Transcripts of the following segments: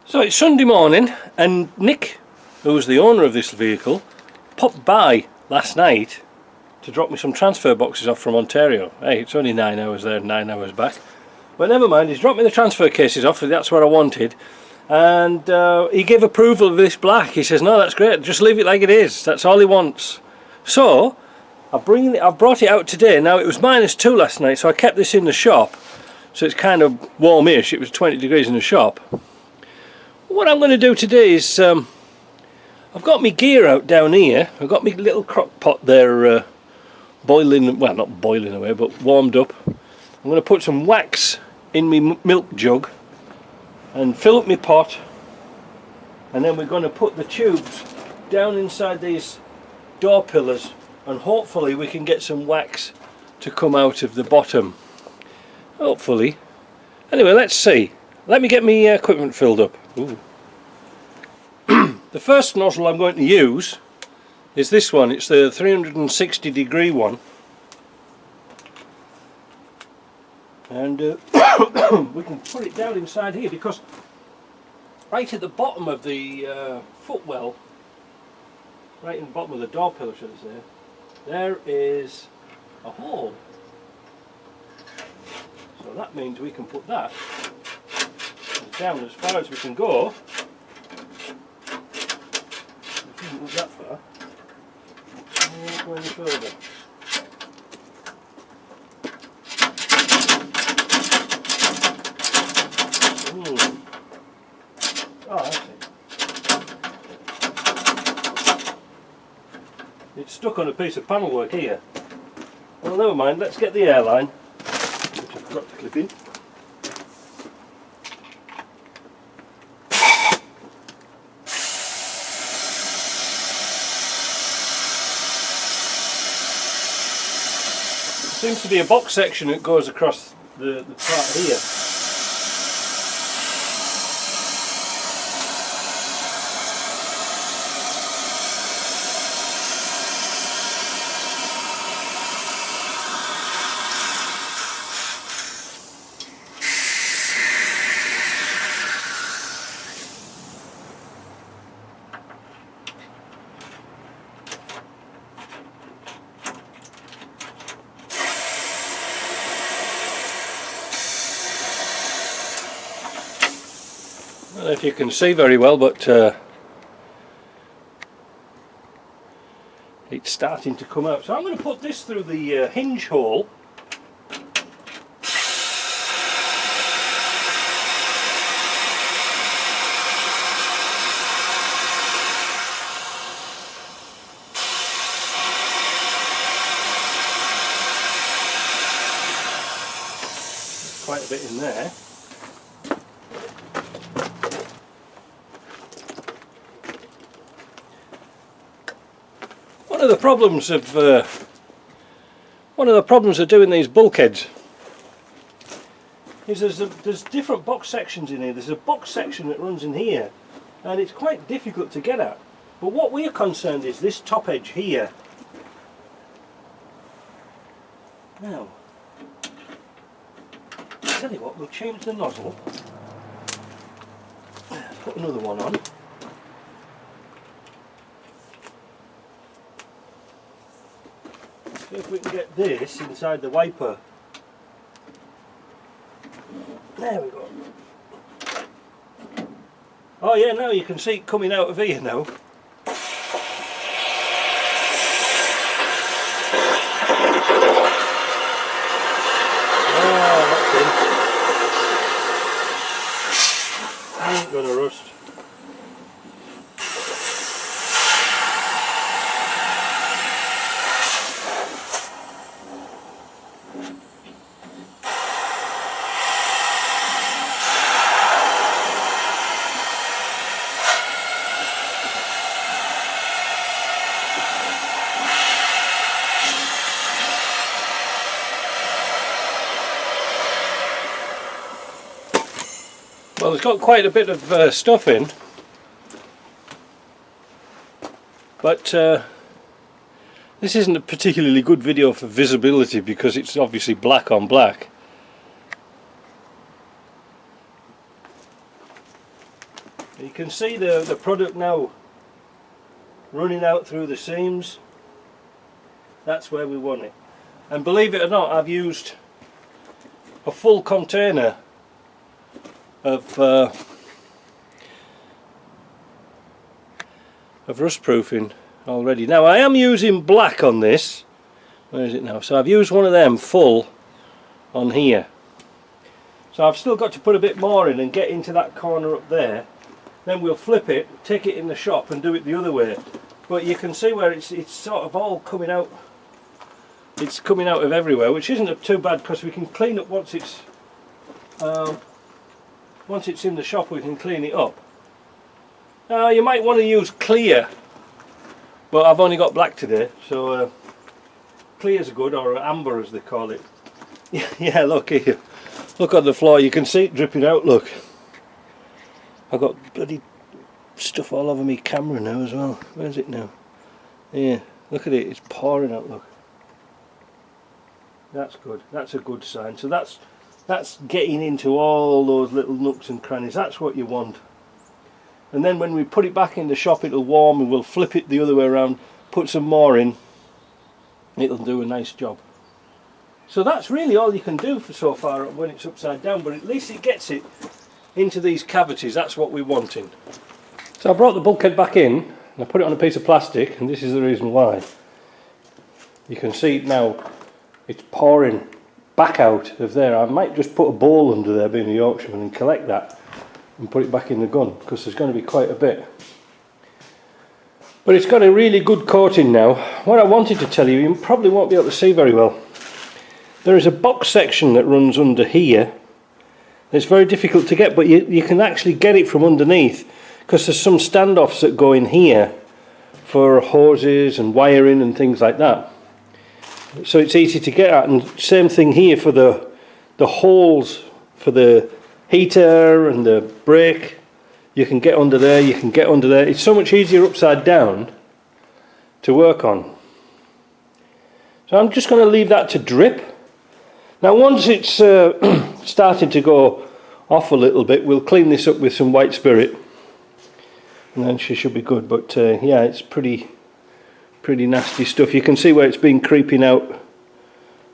So it's Sunday morning and Nick, who's the owner of this vehicle, popped by last night to drop me some transfer boxes off from Ontario. Hey, it's only 9 hours there and 9 hours back. But never mind, he's dropped me the transfer cases off, that's what I wanted. And he gave approval of this black. He says, no, that's great, just leave it like it is. That's all he wants. So, I've brought it out today. Now, it was -2 last night, so I kept this in the shop. So it's kind of warmish. It was 20 degrees in the shop. What I'm going to do today is, I've got my gear out down here. I've got my little crock pot there boiling, well not boiling away, but warmed up. I'm going to put some wax in my milk jug and fill up my pot, and then we're going to put the tubes down inside these door pillars, and hopefully we can get some wax to come out of the bottom. Hopefully. Anyway, let's see. Let me get my equipment filled up. Ooh. The first nozzle I'm going to use is this one. It's the 360 degree one, and we can put it down inside here, because right at the bottom of the footwell, right in the bottom of the door pillar, should I say, there is a hole. So that means we can put that down as far as we can go. We shouldn't move that far. We won't go any further. Oh, that's it. It's stuck on a piece of panel work here. Well, never mind, let's get the airline, which I forgot to clip in. There seems to be a box section that goes across the part here. I don't know if you can see very well, but it's starting to come out. So I'm going to put this through the hinge hole. There's quite a bit in there. One of the problems of doing these bulkheads is there's different box sections in here. There's a box section that runs in here, and it's quite difficult to get at. But what we're concerned is this top edge here. Now, I'll tell you what, we'll change the nozzle. Put another one on. See if we can get this inside the wiper. There we go. Oh yeah, now you can see it coming out of here now. Oh, that's in. Ain't gonna rust. Well, it's got quite a bit of stuff in, but this isn't a particularly good video for visibility because it's obviously black on black. You can see the product now running out through the seams. That's where we want it. And believe it or not, I've used a full container of rustproofing already. Now I am using black on this. Where is it now? So I've used one of them full on here. So I've still got to put a bit more in and get into that corner up there. Then we'll flip it, take it in the shop and do it the other way. But you can see where it's sort of all coming out. It's coming out of everywhere, which isn't too bad because we can clean up once it's in the shop. We can clean it up. You might want to use clear, but I've only got black today, so clear's good, or amber as they call it. Yeah, look here. Look on the floor. You can see it dripping out. Look, I've got bloody stuff all over me camera now as well. Where's it now? Yeah, look at it. It's pouring out. Look. That's good. That's a good sign. So that's getting into all those little nooks and crannies. That's what you want. And then when we put it back in the shop, it'll warm, and we'll flip it the other way around, put some more in. It'll do a nice job. So that's really all you can do for so far when it's upside down, but at least it gets it into these cavities. That's what we're wanting. So I brought the bulkhead back in and I put it on a piece of plastic, and this is the reason why. You can see it now. It's pouring back out of there. I might just put a bowl under there, being a Yorkshireman, and collect that and put it back in the gun, because there's going to be quite a bit. But it's got a really good coating now. What I wanted to tell you, you probably won't be able to see very well. There is a box section that runs under here. It's very difficult to get, but you can actually get it from underneath, because there's some standoffs that go in here for hoses and wiring and things like that. So it's easy to get at, and same thing here for the holes for the heater and the brake. You can get under there, you can get under there. It's so much easier upside down to work on. So I'm just going to leave that to drip. Now once it's started to go off a little bit, we'll clean this up with some white spirit, and then she should be good. But yeah, it's pretty nasty stuff. You can see where it's been creeping out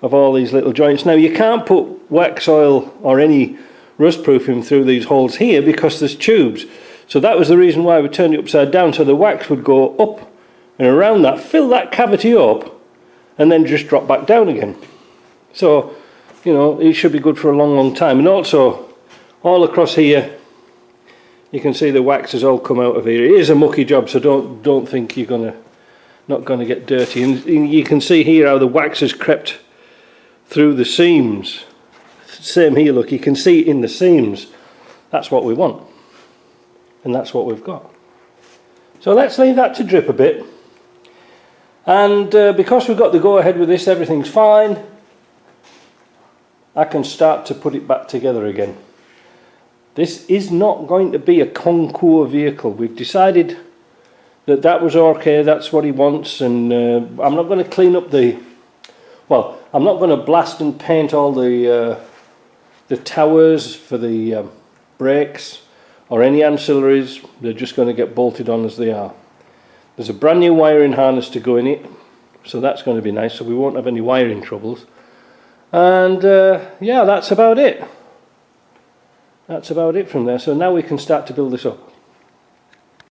of all these little joints. Now you can't put wax oil or any rustproofing through these holes here because there's tubes. So that was the reason why we turned it upside down, so the wax would go up and around that, fill that cavity up, and then just drop back down again. So, you know, it should be good for a long time. And also, all across here, you can see the wax has all come out of here. It is a mucky job, so don't think you're not going to get dirty. And you can see here how the wax has crept through the seams. Same here, look, you can see it in the seams. That's what we want, and that's what we've got. So let's leave that to drip a bit, and because we've got the go ahead with this, everything's fine. I can start to put it back together again. This is not going to be a concours vehicle. We've decided that was okay, that's what he wants, and I'm not going to clean up I'm not going to blast and paint all the towers for the brakes or any ancillaries. They're just going to get bolted on as they are. There's a brand new wiring harness to go in it, so that's going to be nice, so we won't have any wiring troubles. And yeah, that's about it. That's about it from there. So now we can start to build this up.